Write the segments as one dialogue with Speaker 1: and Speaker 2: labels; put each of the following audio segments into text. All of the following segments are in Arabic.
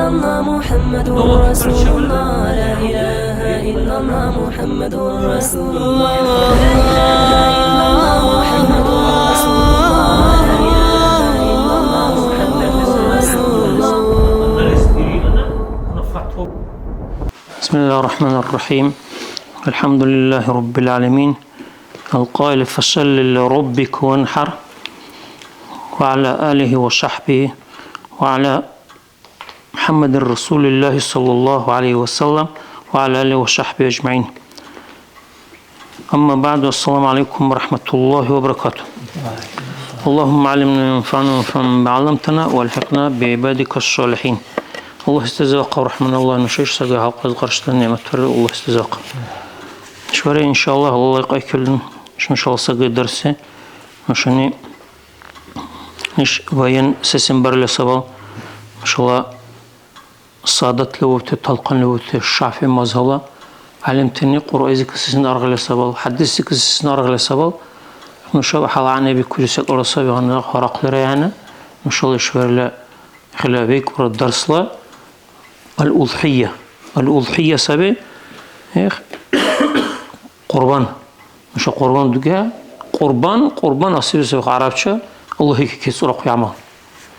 Speaker 1: إلا الله محمد رسول الله لا إله إلا الله محمد رسول الله لا إله إلا الله محمد رسول الله لا إله إلا الله محمد رسول الله.
Speaker 2: بسم الله الرحمن الرحيم. الحمد لله رب العالمين القائل فصل لربك وانحر وعلى آله وصحبه وعلى محمد رسول الله صلى الله عليه وسلم وعلى آله وصحبه أجمعين. أما بعد، السلام عليكم ورحمة الله وبركاته. اللهم علمنا ينفعنا وانفعنا بعلمتنا والحقنا بعبادك الصالحين. الله استزاق ورحمن الله نشيش سرقى حلقة القرشتان نعمة فرق الله استزاق شواري إن شاء الله الله يقاي كلن إن شاء الله سرقى درسي مشاني إيش وين سيسن برلي سبال ما شاء الله صادت لوبتي طلقا لوبتي الشعفي مزهلا علمتني قرآيزي كسيسن أرغلي سبال حديثي كسيسن أرغلي سبال ما شاء الله حالا عني بكل سيك أرسابي غانا خراق لريانا ما شاء الله شواري لا خلابيك ورا الدرس لا الأضحية سبي قربان مش قربان دقيقة قربان أصير سبق عربشة الله هيك كسر قيامه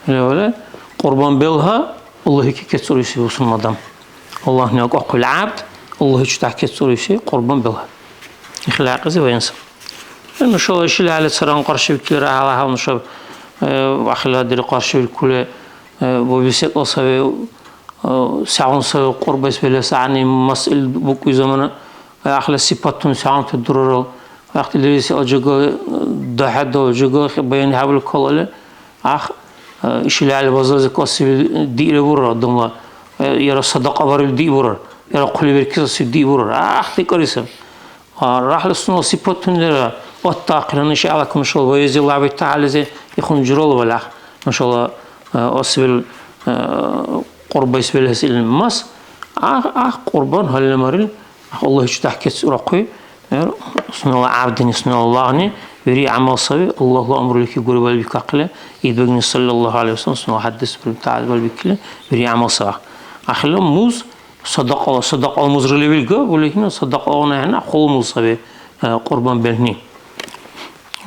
Speaker 2: ولا قربان بلها الله هيك كسر يسوي وصل مدام الله هناك أقول عبد الله هيك تحكي كسر يسوي قربان بلها إخلاق زي وينسى إن شاء الله يشيل على سران قرش بكير على هذا نشوف وأخلها دري قرش بالكل وبيسيط أصابي ساعون سو قربس بلا ساعني مسئل بوكو زمانه أخلا سيباتون ساعون تدرر وقت اللي أجوا دحد أجوا بين حبل كله إيش اللي على بازار كاسي دي لبورر دملا يرى صدقة بارل دي بورر يرى كل بركز دي بورر تكريسم راح للسنة سيباتون ده والتاقل إن شاء الله كم شاء الله ويزيد الله تعالى زي يكون جرال ولا ما شاء الله أصبل قرب يسبله سيل الماس قربان هالمريل الله يشتاح كيس رقي اسم الله عبدني اسم الله عني يري عمل صبي الله لا أمر لك يقول بالبك عقله يدبني صلى الله عليه وسلم اسمه حدث بالتعب بالبكله يري عمل صبا أخلو موز صدق موز رلي بالجو ولكن صدق أنا هنا خل موز صبي قربان بلني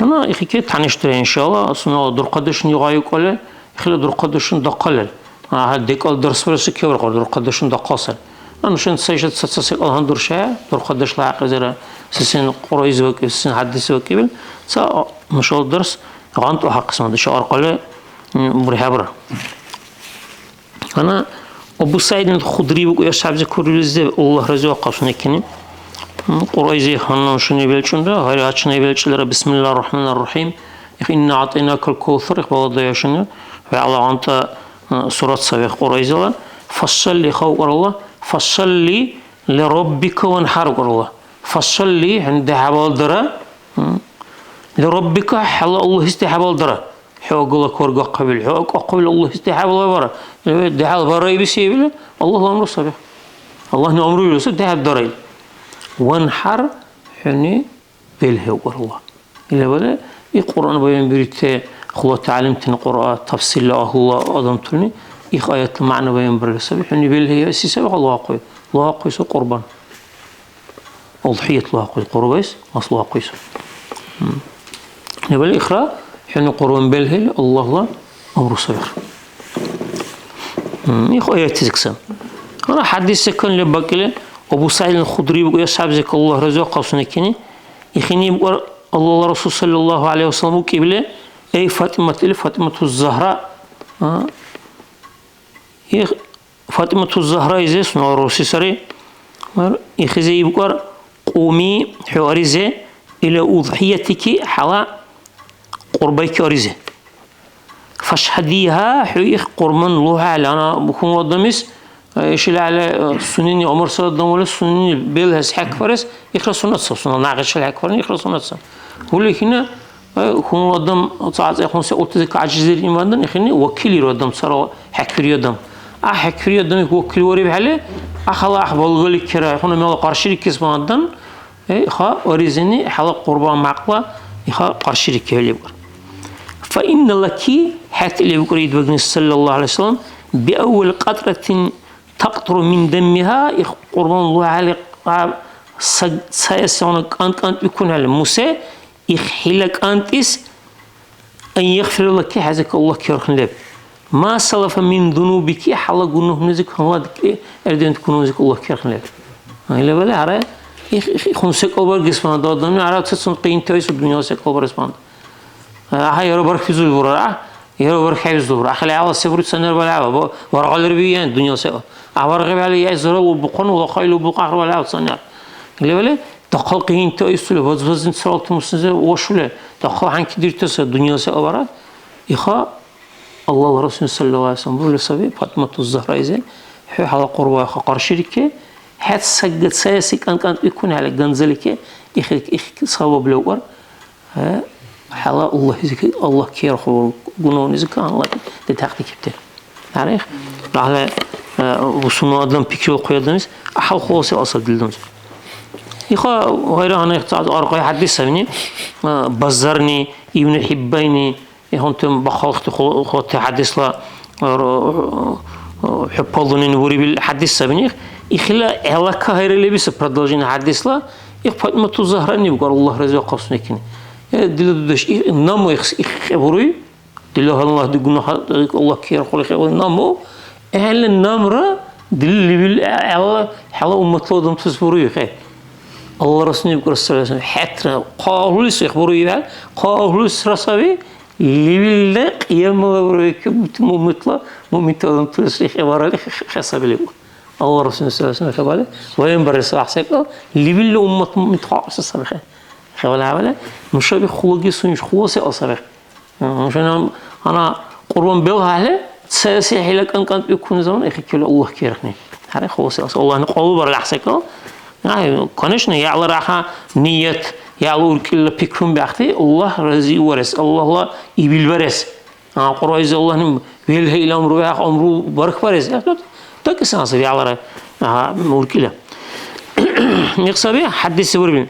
Speaker 2: أنا إخي تعنيشتري إن شاء الله اسم الله در قدشني غايق ولا يخلي در قدشن دقلل هديك الدرس برسك كبر قدر قدشن دقاصل أنا شن سيجد ستسيق الهان درشة در قدش لاعق زرا سين قريز وك سين حدث وكبل سا مش الدرس غانت وحق اسمه ده شعر قله مريحبرة أنا أبو سعيد الخدري بقول يا شعب ذكر لزده الله رزق قصني كني قريزي خانم شنو بيلشون ده هاي هاتشنو بيلشلره بسم الله الرحمن الرحيم إن أعطيناك الكوثر قبل ضياشنا وعلى أنت سورة سبيق قريزة فصل لخوار الله فصل لربك وانحر الله فصل لي عند حبال درا لربك حل الله استحبال درا حوق الله كورق قبل حوق قبل الله استحبال الله برا ده حال برا يبسيبله الله أمره سبيق الله نأمره يوسف ده الدرا وانحر يعني بالهوار الله إلا ولا القرآن بين بريته خلا تعلمتني قراءة تفصيل الله أضمتني إخ آيات المعنى بين برسبي حني بالهي أساسا الله قوي سو قربان أضحية الله قوي قربيس أصل قوي نبل إخرى حني قربان بالهي الله لا أمر صغير إخ آيات تزكسم أنا حديث سكن لبقله أبو سعيد الخدري بقول يا صاحب زك الله رزق قصني يخني الله رسول صلى الله عليه وسلم كبله أي فاطمة الزهراء فاطمة الزهراء إذا اسمه روسي سري يخزي يبقر قومي حوارزة إلى أضحيتك حلا قربيك أرزة فاشهديها حيخ قرمن لها لأنا بكون وضمس إيش اللي على سنين عمر صلى الله عليه وسلم سنين بيلهس حك فرس يخلص سنة ناقش الحك فرس يخلص سنة ولكن كون ودم صعد يكون سألتك عجز الإيمان يخني وكيل يردم صار حكر يدم حكر يدم وكيل وريب عليه أخلا أحبال غلي كرا يكون من القرشري كسبان دن خا وريزني حلق قربان معقلا خا قرشري كهلي بقر فإن لك حتى اللي بقريد بقني صلى الله عليه وسلم بأول قطرة تقطر من دمها قربان الله عليه سيسون كانت يكون على موسى يخيلك أنتس أن يغفر لك حزك الله كيرخن لب ما سلف من ذنوبك حلا جنوه نزك الله دك أردن تكون نزك الله كيرخن لب هلا ولا عرا خمسة كبر جسمان دادم عرا تسون قين تيس الدنيا سكبر جسمان هاي ربر في زلبرة يربر خير زلبرة أخلي على سبرة سنة ولا عوا ورقال ربيان الدنيا سوا عوار غير على يزرع وبقون وخيل وبقعر ولا صنع اللي ولا دخل قين تيسول وزن سرالت مسنزة وشله دخل عن كدير تسا الدنيا سوا برا يخا الله ورسول صلى الله عليه وسلم بقول سبي فاطمة الزهراء إذا على قربة خقر شركة حد سجد سياسي كان يكون على جنزلك يخلك صواب لور حلا الله ذكر الله كير خو جنون ذكر الله تتحقق كبته عارف على وصلنا أدلهم بيكيو قيادناس أحاول خلاص أصل دلدمز يخا غير أنا يختار أرقى حديث سامني بزرني ابن حبيني يهونتم بخلق خلط حديث لا حبالوني نوري بالحديث سامني يخلا علاقة غير اللي بس بدرجين حديث لا يقفل ما تظهرني بقول الله رزق قصني كني دلدش نامو يخبري دلله الله دقنا الله كير خلق نامو أهل النمرة دل على حلا أمته دم تصبروا خير الله رسول الله صلى الله عليه وسلم حتى قالوا لي يخبروا يبال قالوا لي رسابي لبلا قيام وبرك ممتلا ممتلا دم تصريخ ورالي خسب لي الله رسول الله صلى الله عليه وسلم خبره وين برس أحسك لبلا أمة متخاص صباح خبره ولا مشابه خلقي سنش خلاص أصبح عشان أنا قربان بيلها عليه سياسي حيلك أن كانت يكون زمان يخكي له الله كيرخني هذا خلاص الله نقول برا حسكه يعني كونشنا يعلى راحة نية يعلو كل بيكون بأختي الله رزي ورث الله يبيل ورث قرائز الله نم بيل هي الأمر وياخ أمره برك ورث تكسر نصيب يعلى راحة موركله نقصبي حدث بربين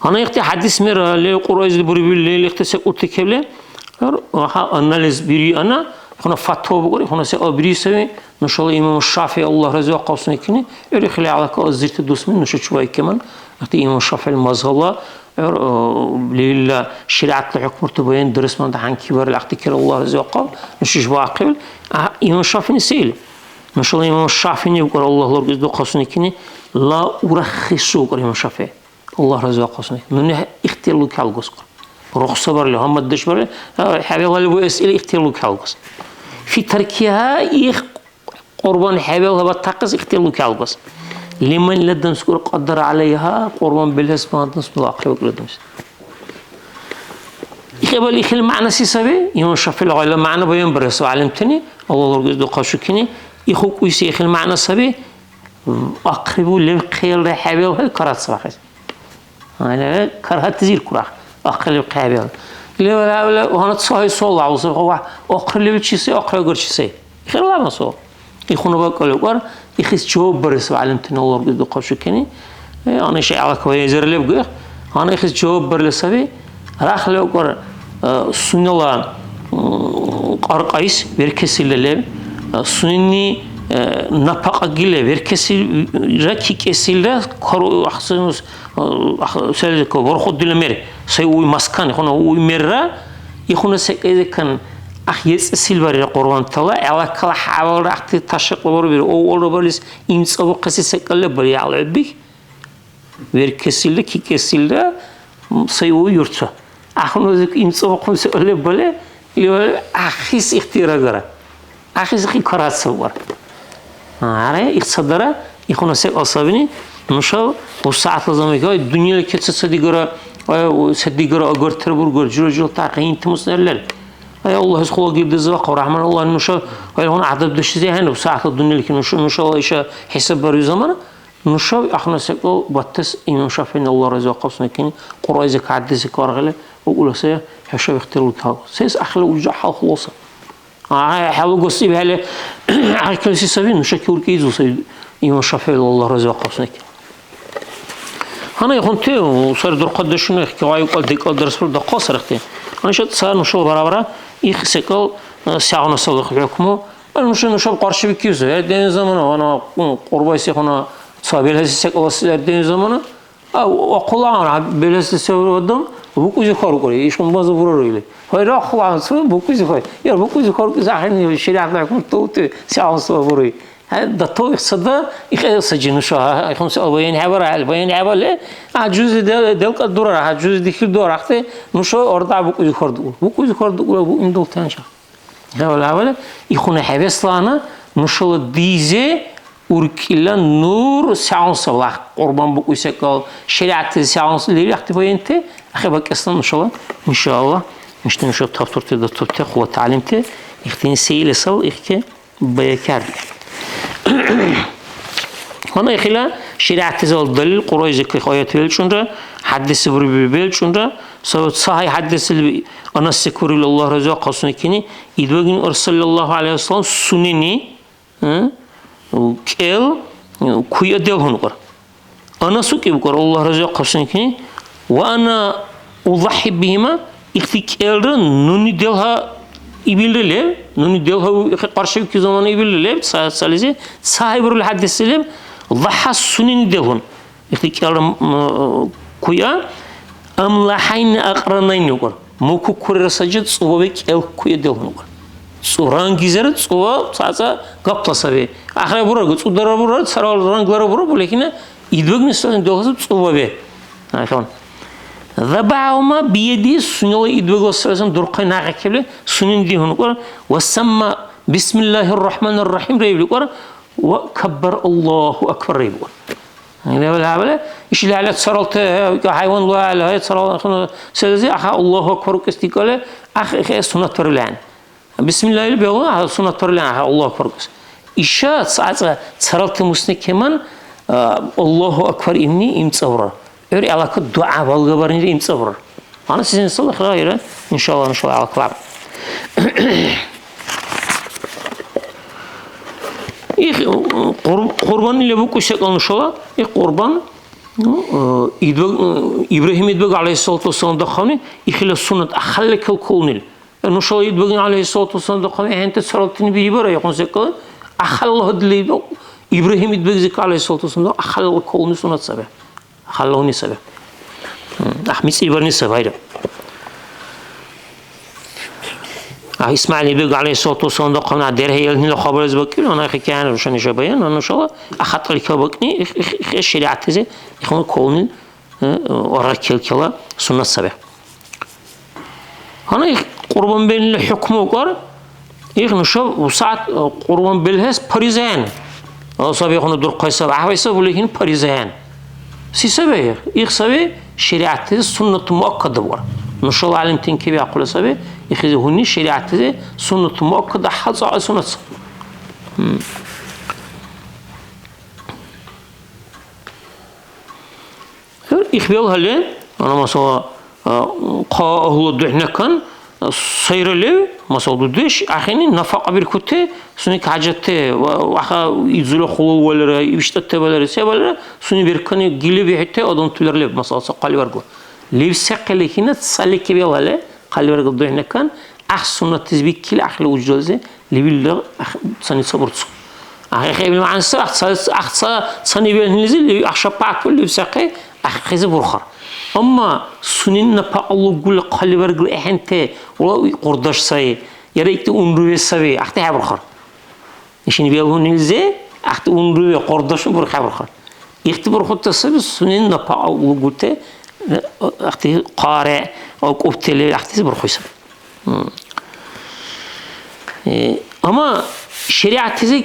Speaker 2: أنا يختي حدث مرة ليه قرائز بربين ليه اختصاص أتكلم أناليز بري أنا هنا فتوى بقول هنا سأبري سوي إن شاء الله إمام الشافعي الله رزق قوسنا كني يرخلي على كأزرت الدوس من نشوف شوي كمان أختي إمام الشافعي المذهب لله شريعة الحكم تبين درس من عن كبار الاختكار الله رزق قال نشوف واقبل إمام الشافعي نسيل إن شاء الله إمام الشافعي يقول الله رزق قوسنا كني لا أرخصه قال إمام الشافعي الله رزق قوسنا من اختيار لك على الجسر رخصة برله هم الدش برله حبيب الله لو أسئلة اختيار لك على الجسر في تركها قربان حبيب الله بتقص اختيار لك على الجسر لمن لدن سكور قدر عليها قربان بالاسم نصب العقل وقلدمس يقبل يخل معنى سيسبي يوم شاف العلماء معنى بيان برس وعلمتني الله رجل قاشكني يخوك ويسي يخل معنى سبي أقربوا للخير حبيب الله كرات صراحة أنا كرهت تزير كره أقرب حبيب لا وهنا تصاحي صلى عوضه هو أقرب شيء أقرب غير شيء خير الله ما صار يخونه بقول لك يخس جواب برس وعلمتني الله رجل قاشكني أنا شيء على كويس زر لبقى أنا يخس جواب برس سبي راح لقى سنة الله قرقايس بيركسي للب سنني نفقة جيلة بيركسي ركي كسيلة كرو أحسن سلك ورخد دلمير سيوي مسكان يخونه ويمرة يخونه سكيز كان أخيس سيلفر القرآن تلا على كل حوار راح تتشق وربير أو وربيرس إنس أو قصي سكالة بري على عبي بيركسيلة كي كسيلة سيوي يرتشا أخونه ذك إنس أو قصي سكالة بري اللي أخيس اختيار جرا أخيس خي كرات سوار عارف إقصدره يخونه سك أصابني مشاو وساعة لازم يقول الدنيا كتير صديقرا أقر تربور قر جرجل تعقين تمسنلل أي الله يسخوا جيب الزواق ورحمن الله المشاو هون عدد دش زي هنا وساعة الدنيا لكن مشاو إيش حسب بري زمان مشاو إحنا سكوا بتس إمام شافعي الله رزق قصنا كني قرائزك عدس كارغلة وقول سيا حشا يختاروا كهو سيس أخلا وجح خلاصة حلو قصي بهله على كل شيء سبين مشكور كيزو سيد إمام شافعي الله رزق قصنا كني أنا يكون تيو صار در قدشنا كواي وقال ديكال درس بر دقة صرختي أنا شد صار نشوف برابرة يخسكال ساعة نصلح حكمه Onun için uşak karşı bir kimse. Erdiğiniz zaman ona korbaysa ona sabirlesek olası erdiğiniz zaman okulağına belirse seviyordum. Bu kuzu korkuyor. İşin bazı vurur öyle. Hayır okulağına sonra bu kuzu koy. Ya bu kuzu korkuyor. Zaten şeriatla kurtuldu. Seansı vuruyor. Da to sada ihsacını şu ha. İkon albayın haber albayın haberle. Cüz del kadura. Cüz dikil dorakte. Nuşo orada bu kuzu kordu. Bu kuzu kordu. Bu indol tanca. Havale ikone heveslana nuşalı dize urkilla nur seansı Allah kurban bu kuysekal şeriatı seansı leri aktifayente ahi bak aslan inşallah işte nuşal tafturte da tutte kuvvet alimte ihtini seyle sal ihke bayakar هنا يخلا شريعة تزال دليل قرآن ذكر آيات بيلشونرا حدث بري بيلشونرا سوت صحيح حدث أنا سكور الله رضا قصني كني إدوغين أرسل الله عليه وسلم سنني كيل كوي أديل هنقر أنا سكيب قر الله رضا قصني كني وأنا أضحي بهما إختي كيل نوني دلها İbilirler, nuni delha karşı bir zaman İbilirler, sadece sahibul hadisler, daha sunin delhun. İhtikarım kuya, amlahayn akranayn yukur. Muku kurasacı tsuvabek el kuya delhun yukur. Tsuran gizeri tsuva sadece kaptasa ve ahire bura, tsudara bura, saral ranglara bura, bu lekine idvek nisan delhası tsuvabe. Ayşan. ذبحهما بيدي سنة إدوغ السلام درقين عقبله سنين دي هنقول وسمى بسم الله الرحمن الرحيم ريبلقور وكبر الله أكبر ريبلقور يعني ولا ولا إيش اللي على تصرلت حيوان الله على هاي تصرل سلزي أخا الله أكبر كاستيقاله أخ سنة ترلان بسم الله اللي بيقول سنة ترلان أخا الله أكبر كاس إيشات ساعات تصرلت مسنك كمان الله أكبر إني إمتصور öyle alakalı dua balga varınca imza vurur. Ana sizin sallallahu hayır inşallah alaklar. Kurban ile bu kuşak almış ola. Kurban İbrahim İdbeg aleyhissalatu vesselam da kavni ihla sünnet ahallekel kulnil. Nuşala İdbeg'in aleyhissalatu vesselam da kavni hente salatini bir ibara yakın sekala ahallahu dileydi. İbrahim İdbeg zikra aleyhissalatu vesselam da ahallekel kulnil sünnet sabah. خلوه نسبة أحمد إبر نسبة هيدا إسماعيل يبقى عليه الصلاة والسلام ده قناع دير هي اللي خبر زبكير أنا أخي كان روشان جبيان أنا إن شاء الله أخذت لك بقني الشريعة تزي يخون كونين وراكيل كلا سنة سبع هنا قربان بين الحكم وقار إيه نشوف وساعة قربان بالهس بريزان أصابي يخون دور قيسة عهويسة ولكن بريزان سيسبه يخسبه شريعته سنة مؤكدة بور نشال علم تنكبي أقول سبه يخذ هني شريعته سنة مؤكدة حظ على سنة إخبار هلا أنا مثلا قاه دحنا كان سير له مثلا دودش أخيني نفق بالكتة سنك حاجته وأخا يزول خلو ولا يبشتت ولا سبلا سني بركني جلي بحته أدم تولر له مثلا قالي ورقو ليف سقل هنا تصلي كبير ولا قالي ورقو دحنا كان أحسن تزبيك كل أخلو وجوزه لبيلا سني صبرت أخي بالمعنى أحسن سني بينزل أخشى بعض كل سقي أخذ برخر أما سنين الله يقول قال ورقل إحنته ولا قرداش ساي يريك تونروي سوي أحتى هبرخر إيشين بيقولون نلزة أحتى أونروي قرداش برخر يختبر خد تصيب سنين الله قلته أحتى قارئ أو قبتله أحتى برخيسه أما شريعة تزي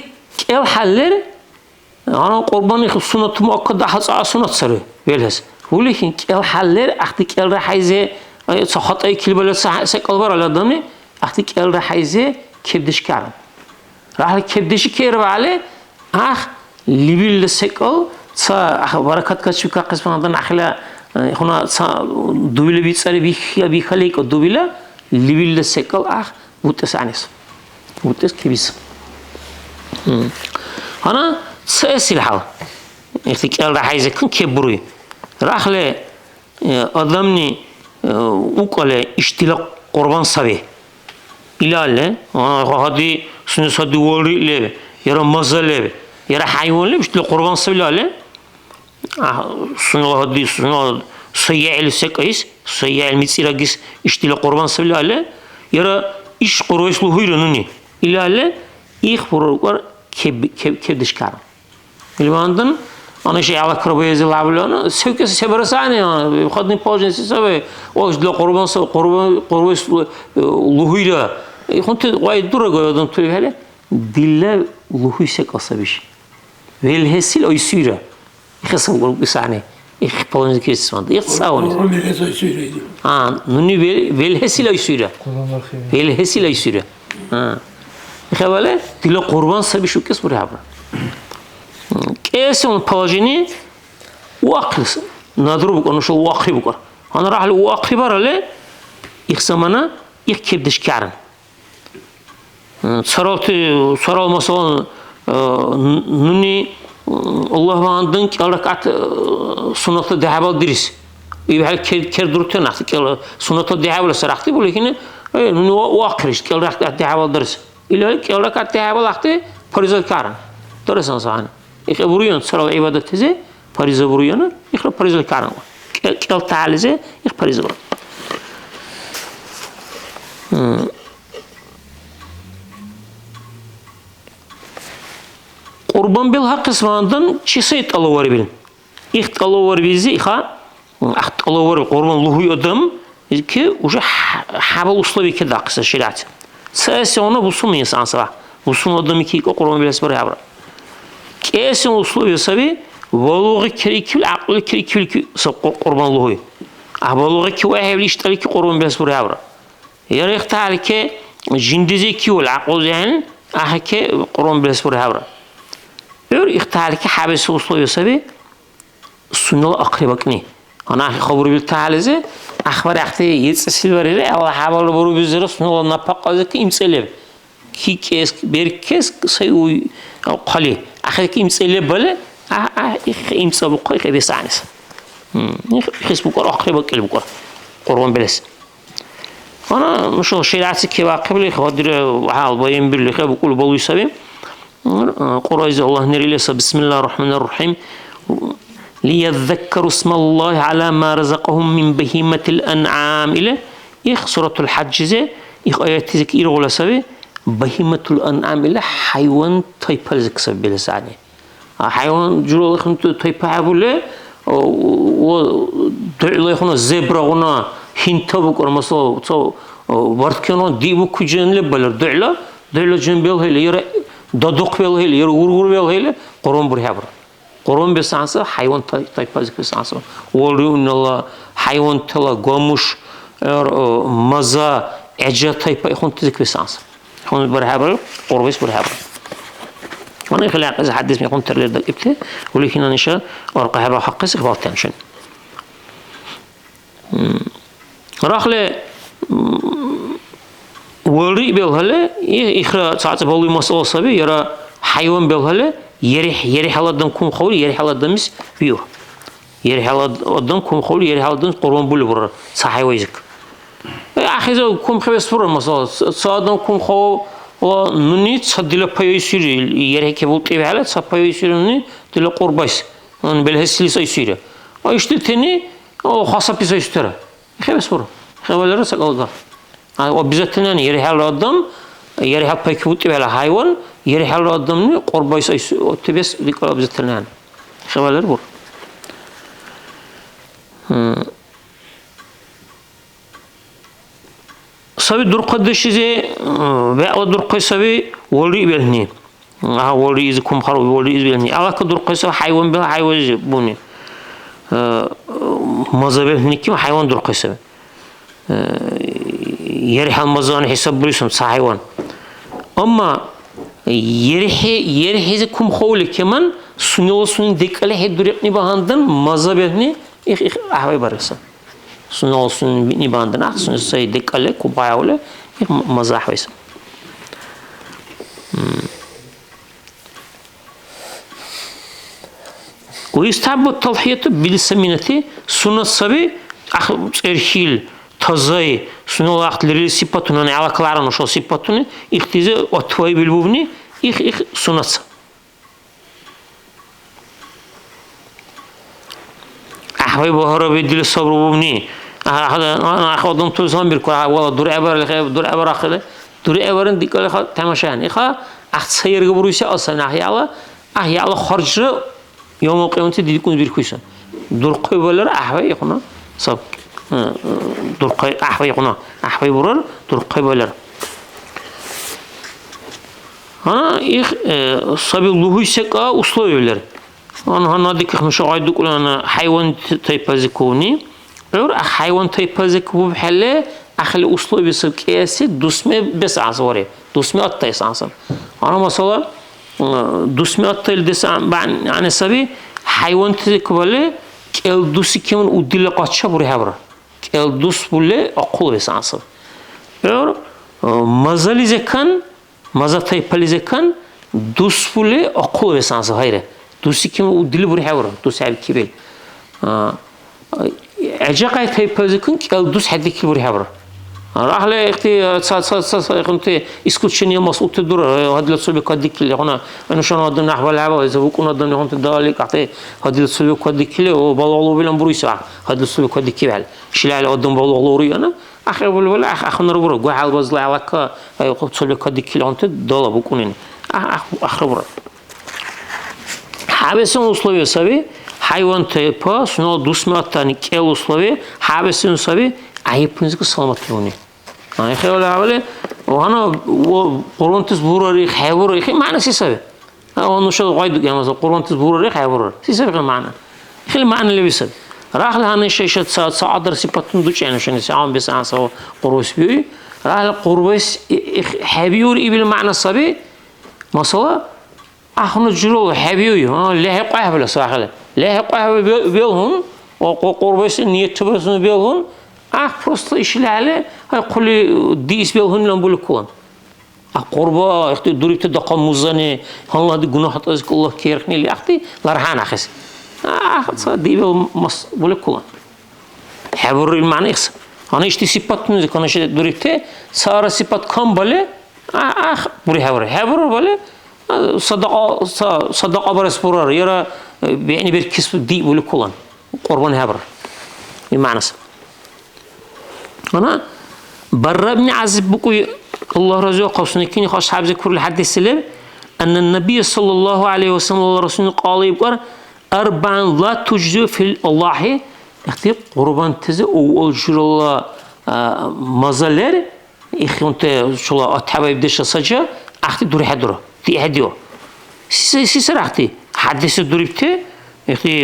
Speaker 2: الحلر أنا قربان سنة مؤكدة حصل سنة سري بيلهس ولكن الحلر أختك الرحيزة صحت أي كلمة سكالبر على دمي أختك الرحيزة كبدش كارم راح كبدش كير عليه أخ لبيل سكال صا بركات كشوكا قسم هذا نخلا هنا صا دوبيل بيتصير بيخليك دوبيل لبيل سكال أخ متسانس متس كبيس هنا سأسيل حال أختك الرحيزة كن كبروي راح له أدمني وقال اشتلاق قربان سبي إلى له هذه sünnet sadi voli leve yara maza leve yara hayvan leve işte kurban sevlale sünnet hadi sünnet sayel sekayis sayel mitsiragis işte kurban sevlale yara iş koruyuşlu huyranını ilale ilk var kebdişkar ilmandan ana şey Allah kırbayı zilabılana sevkesi seberasane yani kadın pojnesi sabe o işte kurban luhuyla kontu vay dura koyadın tüy hele dille luhuy sek asabiş velhesil oysuyra kısım grup bir saniye İlk pojnesi kesmandı ilk sağını nuni velhesil oysuyra velhesil oysuyra خبره دل قربان سبی شو کس بره هبر کسی اون پاجینی واقعی ندارو بکنه شو واقعی بکن آن راه واقعی براله یک زمانه یک کبدش کردن سرال مثلا نونی الله واندن که الکات سنت دهبال دریس ای به کر درته نختی که سنت دهبال سرختی بولی که نونی واقعیش که الکات دهبال دریس İlahi ki Allah katte hava vakti parizal karan. Doğrusan sahne. İşte vuruyor sıralı ibadetize parize vuruyor. İşte parizal karan var. Kel taalize işte parize var. Kurban bil hak kısmından çisayt alıvar bilin. İht alıvar bizi iha aht alıvar kurban luhuy adam ki uca habal uslavi ki daqsa şeriat. Sesi ona busun insan sabah. Busun adam iki kurban bilesi var ya. Kesin uslubi sabi valuğu kirikil aklı kirikil kurban luhuy. Valuğu ki vahevli iştali ki kurban bilesi var ya. Yarı ihtihal ki jindizi ki ol akıl zihin ahke kurban bilesi var ya. Ör ihtihal ki habesi uslubi sabi sunnalı akribakni. Ana xabar bil taalize axbar axte yetsil verile Allah habalı boru bizleri sunnalı napaqazı ki imselev. Ki kes bir kes sayı qali axir ki imselev bale imsa bu qoy besanis. Facebook akribak el bu Qurban biles. Ana şu şeriatı ki vaqibli xadir hal bayın birlikte bu kul bolu sabim. Qurayza Allah nerilese bismillahirrahmanirrahim. ليذكروا اسم الله على ما رزقهم من بهيمة الأنعام إلى سورة الحج زي آيات ذكر ولا سبي بهيمة الأنعام إلى حيوان طيب ذك سبي بلسانه حيوان جرو خنت طيب عبوله ودعلا خنا زبرة خنا هنتا بكر مثلا ورد كنا ديبو كجن لبلر دعلا جن بيل هيل يرى دادق بيل هيل يرى ورور بيل هيل قرون بريابر Kurban besansı hayvan tayfazı besansı. Oğlu Allah hayvan tala gomuş maza ece tayfa ikon tizik besansı. Onu beraber kurbanız beraber. Onu ilgili hadis mi ikon terlerde ipte. ولكن نشا ورقة هبة حقس إخبار تنشن. رحلة ولي بالهلا إخراج ساعات بالي مسألة سبي يرى حيوان بالهلا yeri haladın kum xol yeri haladımız biyo yeri haladın kum xol yeri haladın qurban bulu vurur sahayvayık axize kum xebes vurur mesela sağdan kum xol o nuni sadile payoy sürü yeri ki bu tevhala sapayoy sürünü dile qurbays onun belhesli sayısıyla o işte teni o hasap bir sayısıra xebes vurur xebeleri sakalda o bizetinen yeri haladın yeri hap peki bu tevhala hayvan yeri halı adamını qorbay sayısı o tebes dikkat bizetlerine xebalar bu. Sabi durqadışize ve o durqaysabi voli belni. Voli iz kum xaru voli iz belni. Alaka durqaysa hayvan bel hayvan bunu. Mazabel kim hayvan durqaysa. Yeri hal mazanı hesap buluyorsun hayvan. Ama yeri kum xovli keman sunyosun dekale hedurepni bahandan mazabehni ahvay barısa sunyosun ni bahandan ah sunyosay dekale kubayavle mazahvaysa ويستحب التضحية بالسمينة سنة الصبي erhil тазай сунал ахтлери сипатуны алакаларын ошол сипатуны ихтизе отвай билбувни их сунатса. Ахвай бахара бидили сабрубувни ахадам тузам бир ка вала дур абар ахле дур абарын дикал тамашан иха ахсайерге буруйса асан ахяла харжы يوم القيامة ديكون بيركويسا دور قبلر أحوي يخنا صاب دور أحوي يخنا أحوي برر دور قبلر أنا إخ صابي الله يسكا أسلوبيلر أنا هناديك مش عايد يقول أنا حيوان تيبازكوني أور حيوان تيبازكو بحلة أخلي أسلوبي سكياسي دوسمة بس عصوري دوسمة أتايس عصر أنا مثلا دوسمة أتايل دس عن سبي حيوان تيكبله كل دوسي كمان وديل قاتشة بري هبرة كل دوس بله أقول بس عصر أور مزالي زكان مزا تيبالي زكان دوس بله أقول بس عصر هيره دوسي كمان وديل بري هبرة دوس على كبير أجاقي تيبالي زكان كل دوس حد كبير هبرة راح له اختي صار اختي اسكوتشني مسؤول تدور هذا السبب كديك اللي هنا انا شلون هذا نحو لعبه اذا بكون هذا هون تدالك اعطي هذا السبب كديك اللي وبالله بلن برويسا هذا السبب كديك بال شيل على قدام بالله لوري انا اخي ولا اخ نربر قاعد بزلا لك السبب كديك اللي انت دال بكون اخ بر حابسن условия سبي حيوان تيبا سنو دوسماتاني كيل условия حابسن سبي عيبنزك سلامتلوني أنا خيال عمله وأنا قرنتس بوراري خيبور خي معنى سيسبب أنا نشاط قايد يعني مثلا قرنتس بوراري خيبور سيسبب المعنى خيل معنى اللي بيسبب راح لهنا شيء صعد رسيبتون دوش يعني عشان يساهم بس عن سو قروس بيوي راح القروس حبيور إبل معنى الصبي مثلا أخنا جرو حبيوي لا يقع بلا صاحله لا يقع بيلهم وقروس نية تبرزون بيلهم просто ишли але қули дис бел хунлан булкон قربا اخت دوريت دقا مزنه الله دي گناه تاز الله كيرخني لي اختي لرهان اخس دي بل مس bulkon حبر المعنى اخس انا اشتي صفات من كنا شد دوريت صار صفات كم بله بري حبر بله صدقه برس برر يرى يعني بالكسب دي bulkon قربان حبر المعنى أنا برا ابن عزب بقول الله رزق قوسنكين خاص حابز كل الحديث سلم أن النبي صلى الله عليه وسلم الله رسول قال يقول أربعا لا تجزء في الله اختي قربان تزي أو الجر الله مزالر إخوانت شو الله أتحبه يبدأ سجى اختي دوري حدره تي هديو سيسر اختي حديث دوري بته اختي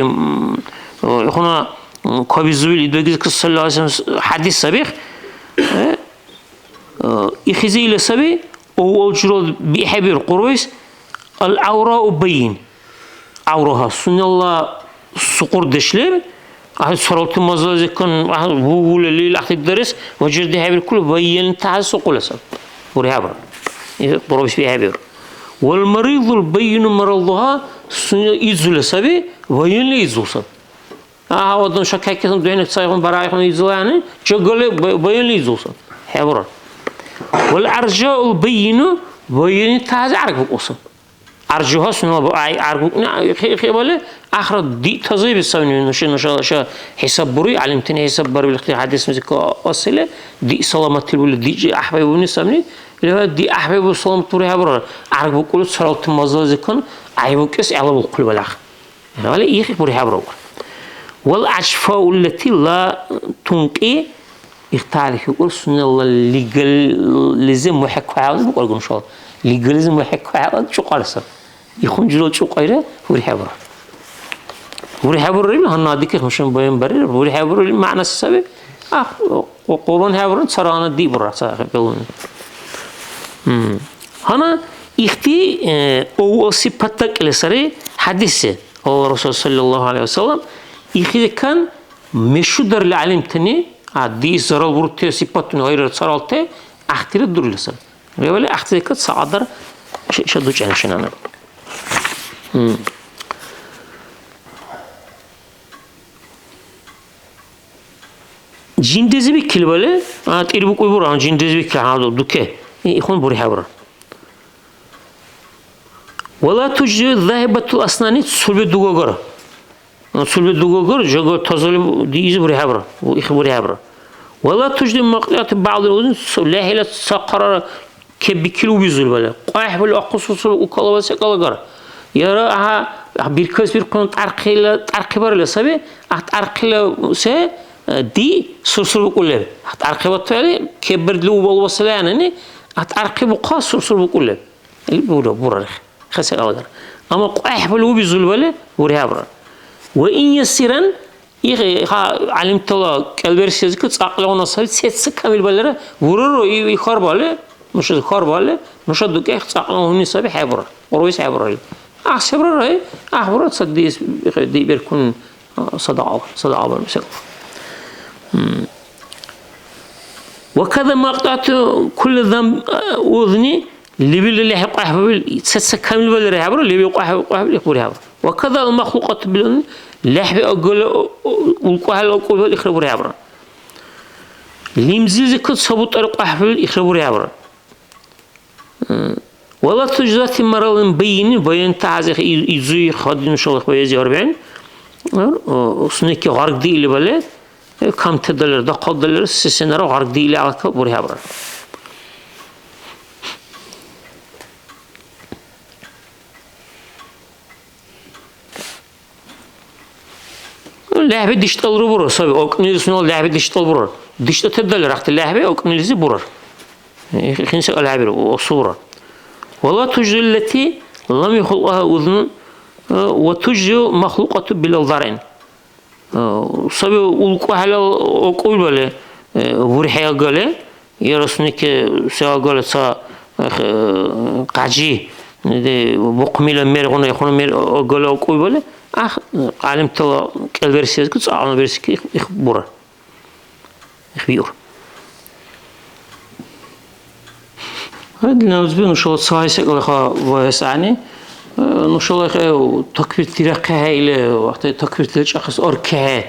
Speaker 2: إخونا كابيزويل إدوغيز صلى الله عليه وسلم حديث سابق إخزي إلى سابق أو الجرود بيحبير قرويس العوراء بين عورها سنة الله سقور دشلب أهل صلاة مزاج كان أهل بقول اللي لحظة درس وجرد حبير كل بين تعال سقول سب وريابر قرويس بيحبير والمريض البين مرضها سنة إزول سابق بين لي إزول سب هذا شكاك كذا دهنك صايغون برايهم يزوانه شغله بين يزوسن حبر والأرجاء البين بين تاز عرق قصة أرجوها سنوا بأي عرق خيبله آخر دي تزيب السوني نش حساب بري علمتني حساب بري بالاختيار حديث مسك أصله دي سلامة الولد دي أحباب ونسمني اللي هو دي أحباب وسلامة بري حبر عرق بقول صلاة مزاج كان عيبكس على بقول بلاخ ولا يخي بري حبر والأشفاء التي لا تنقي يختارك يقول سنة الله ليجاليزم محك عاوز بقول إن شاء الله ليجاليزم محك عاوز شو قارسه يخون جلو شو قايره وري حبر ريم هناديك مشان بين برير وري حبر معنى السبب وقولون حبر سرانا دي برا صاحب بيقولون هنا يختي أو صفتك لسري حديثه هو الرسول صلى الله عليه وسلم إخذ كان مشودر لعلمتني عدي زرال برتة صفاتنا غير صارته أختير الدور لسه ولا أختير كات صعدر شدوش عشان أنا جين دزبي bekil böyle. Tirbu koy bura. Cindez bekil. Ha duke. İkhun buri habra. Valla tujju zahibatul asnani sulbe dugogor. Sulbe dugogor jogo tozolu diiz buri habra. Bu ikh buri habra. Valla tujju maqlat bazı uzun lahila saqara kebikilu bizul böyle. Qah böyle aqususul ukalabasa kalagar. Yara ha birkaç bir konu tarqibarla sabi tarqila se di sursur kulle. Tarqibat böyle kebirlu bolbasa yani tarqibu qas sursur kulle. Bura خسر أقدر أما قاحبل وبيزول ولا ورهابرا وإن يسيرن علمت الله كالبرسيز كت أقلون صار ست كامل بالله ورر يخار بالله مش الخار بالله مش الدك أقلون هني صبي حبرا ورويس حبرا أحسبرا رأي أحبرا صديس دي بيركون صداع بالمثل وكذا ما قطعت كل ذنب وذني اللي يحق أحبل تسكمل ولا يحبر اللي يقع أحبل يخبر يحبر وكذا المخلوقات بلون لحب أقول والقهل أقول يخبر يحبر لمزيز كل صبوت أرق أحبل يخبر يحبر ولا تجزات مرض بين تعزق يزوي خادم شغل بيزي 40 وسنك غرق دي اللي بله كم $10 $10 سنة غرق دي اللي على كبر يحبر لعبة ديجيتال برور صبي أوكنيلز نول لعبة ديجيتال برور ديجيتال تبدل رحت اللعبة أوكنيلز برور خلينا نسأل لعبة وصورة والله توجد التي لم يخلقها أذن وتوجد مخلوقة بالضرين صبي أولكوا على أقول بله ورحية قاله يرسنك سا قاله سا قاجي بقميل ميرغون يخون مير قاله أقول بله علمت الله كالبرسيز كنت أعلم برسك إخبره إخبير هذا نوزبي نشوف صايسك لخا ويسعني نشوف لخا تكبير ترقها إلى وقت تكبير تشخص أركها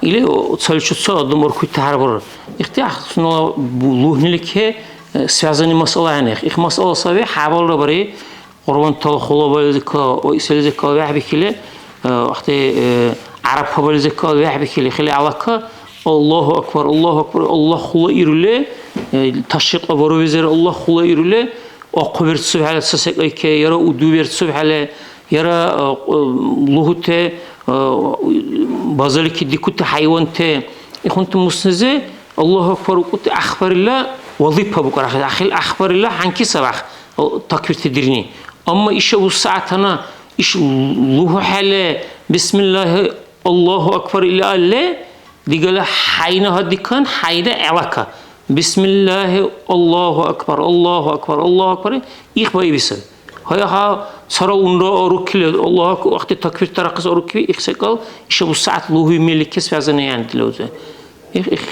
Speaker 2: إلى تصلش تصاد دمر كوي تعربر اختيار سنو بلوه نلك سوازني مسألة يعني إخ مسألة صبي حاول ربري قربان تلخلا بالذك وإسال ذك واحد بكله وقت عرب قبل ذكر واحد بكلي خلي علاقة الله أكبر الله خلا يرله تشق أبرو وزير الله خلا يرله أقبرت سبحانه سسك يرى ودوبرت سبحانه يرى لهته بازلك ديكوت حيوانته يخونت مسنزة الله أكبر وكت أخبر الله وظيفة بكرة أخيل أخبر الله عنك سبح تكبير تدريني أما إيش وساعتنا إيش الله حلا بسم الله الله أكبر إلا الله ديقال حينا هدي كان حيدا علاقة بسم الله الله أكبر الله أكبر الله أكبر إخبار بسم هيا صار ونرا أروكيل الله وقت تكبير ترقص أروكيل إخسقال إيش بساعة الله يملك كسب عزنا يعني تلوزه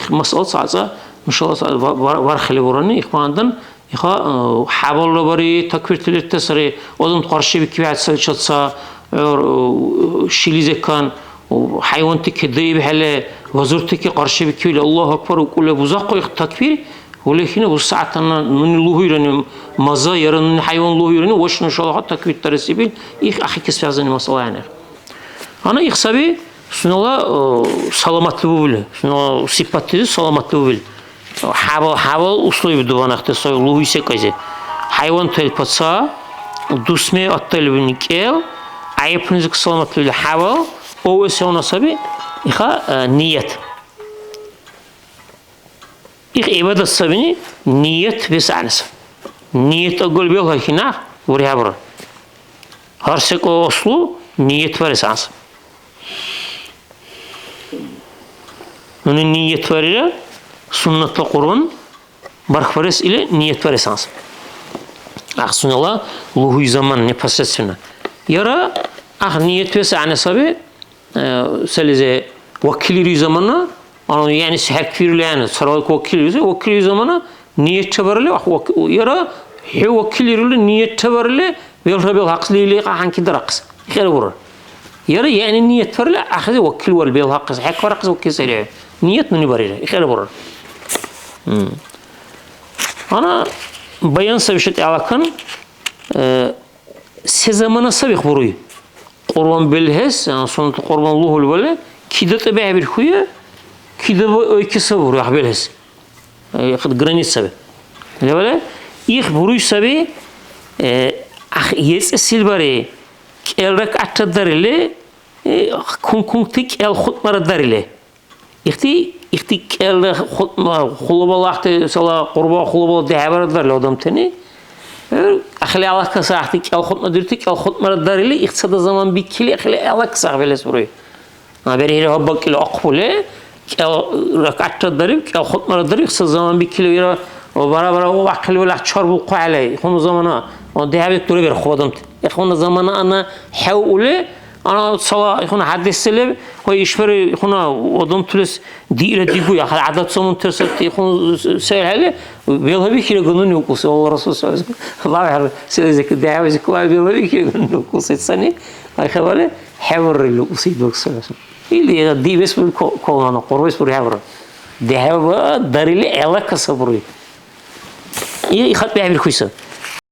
Speaker 2: مسألة ساعة مش الله وارخلي وراني إخواننا حاول ربري تكبير تلتسري أظن قرشي بكبيعة سلشتسا شيلي كان وحيوانتك ذيب حلا وزرتك قرشي بكبير الله أكبر وكل بزاق تكبير ولكن بساعة من الله يرني مزا يرني حيوان الله يرني وش إن شاء الله تكبير ترسيبين إخ أخي كسب عزني مسألة يعني أنا إخسابي سنلا سلامات بقوله سنلا صفات سلامات بقول حاول أسلوب دوان اختصار الله يسكجه حيوان تلبسا دوسمه أطلبنيكيل عيبنزك سلامات بقول حاول أو إسحاق نصبي إخا نية إخ إبادة السبني نية بس عنس نية أقول بيوها هنا وريها برا هرسك أصله نية برس عنس من النية برا سنة القرآن برخبرس إلى نية برس عنس أحسن الله لهو زمان نفسسنا يرى أخ نية بس عنس أبي سلزة وكيل زماننا أنا يعني سحب كثير لأنه صار وكيل زماننا نية تبرله يرى هو وكيل نية تبرله بيلرب الحق لي عن كده رقص خير ورا يرى يعني نية تبرله أخذ وكيل والبيل حق حق رقص وكيل سريع نية من بريرة خير ورا Ana bayan sevişet alakan sezamana sabih buruy. Kurban belhes, yani sonunda kurban luhul böyle. Kide de bir huyu, kide bu öyküsü vuruyor belhes. Granit sabi. Ne böyle? İlk buruy sabi, yes silbari, elrak attarili, kun tik el khutmara darili. İhti el khuluballah'te sala kurban khuluball dehaber darili adam teni. Ahli alaka sahtik el khutma dürtük el khutmara darili. İhtisada zaman bir kili ahli alaka sahbeles vuruyor. Haberi hobbak ile akbule, rakatta darib, khutmara darib. İhtisada zaman bir kili yara o bara o vakil böyle çarbu kuale. Konu zamana o dehaber duruyor khudam. Konu zamana ana havule. Ana sala huna hadisle koy işveri huna odun tüles dire digu ya adat sonun tersati hunu söyle böyle bir kere günün yok olsa Allah Resulü sallallahu aleyhi ve sellem Allah söyleyecek davet var böyle bir kere günün yok olsa seni ay havale havr yok olsa sallallahu aleyhi ve sellem dives bir kolana korves bir havr dehava darili ela kasaburi iyi hat bir kuysa